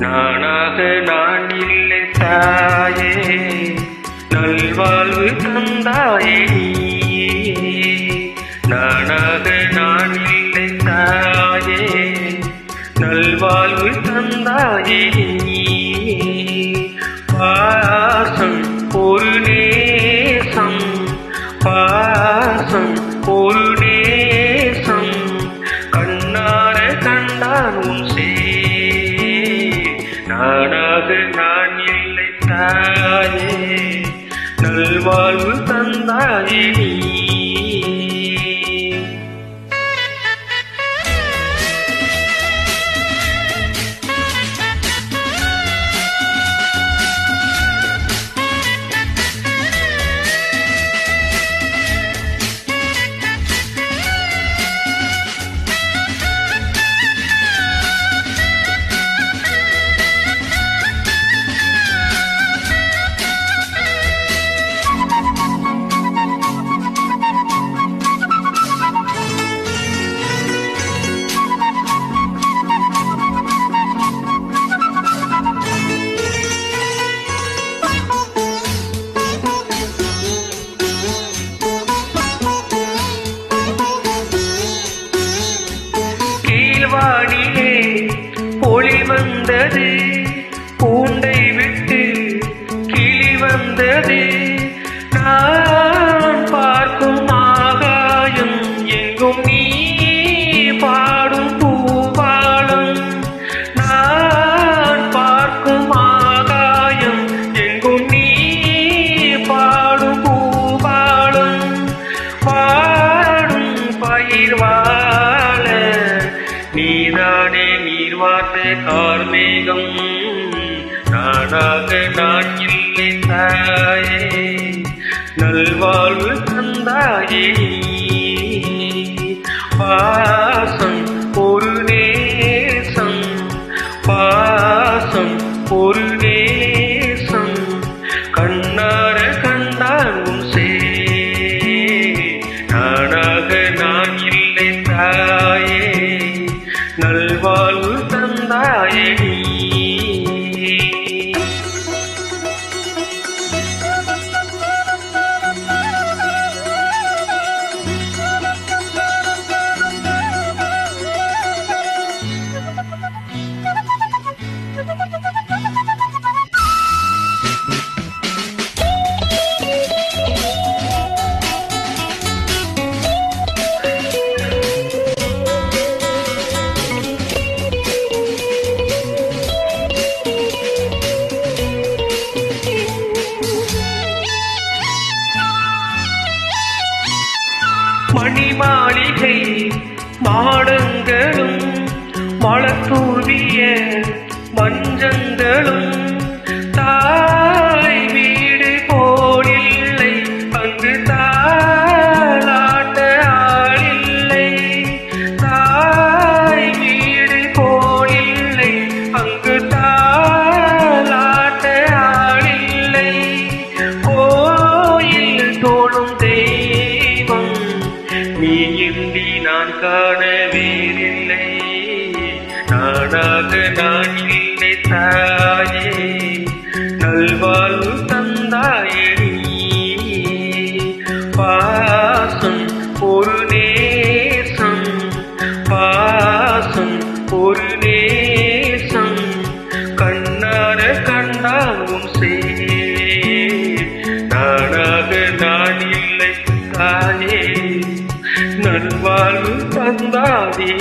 நானாக நான் இல்லை தாயே, நல்வாழ்வு தந்தாயே நீயே. நானாக நான் இல்லை தாயே, நல்வாழ்வு தந்தாயே நீயே. பாசம் ஒரு நேசம், பாசம் ஒரு நேசம், கண்ணார கண்டான் உன் சே. நானாக நான் இல்லை தாயே, நல்வாழ்வு தந்தாயே நீ. வானிலே ஒளி வந்தது, பூண்டை விட்டு கிளி வந்தது. நான் பார்க்கும் ஆகாயம் எங்கும் நீ பாடும் பூபாலம். நான் பார்க்கும் ஆகாயம் எங்கும் நீ பாடும் பூபாலம். பாடும் பயிர்வாழ நீதானே நீர்வார்த்த கார்மேகம். நானாக நான் இல்லை தாயே, நல்வாழ்வு தந்தாயே நீ. பாசம் ஒரு நேசம், பாசம் ஒரு நேசம், கண்ணார கண்டான் உன் சே. நானாக நான் இல்லை தாயே, நல்வாழ்வு தந்தாயே நீ. மணி மாளிகை மாடங்களும் மலத்தூவிய மஞ்சங்களும், தாய் வீடு போலில்லை அங்கு தாலாட்ட ஆளில்லை. தாய் வீடு போலில்லை அங்கு தாலாட்ட ஆளில்லை. கோயில் தோளும் தெய்வம் நீ இன்றி நான் காண வேறில்லை. நானாக நான் இல்லை தாயே, நல்வாழ்வு தந்தாயே நீ. பாசம் ஒரு நேசம், பாசம் ஒரு நேசம், கண்ணார கண்டாலும் சே. நானாக நான் இல்லை தாயே, நல்வாழ்வு தந்தாயே.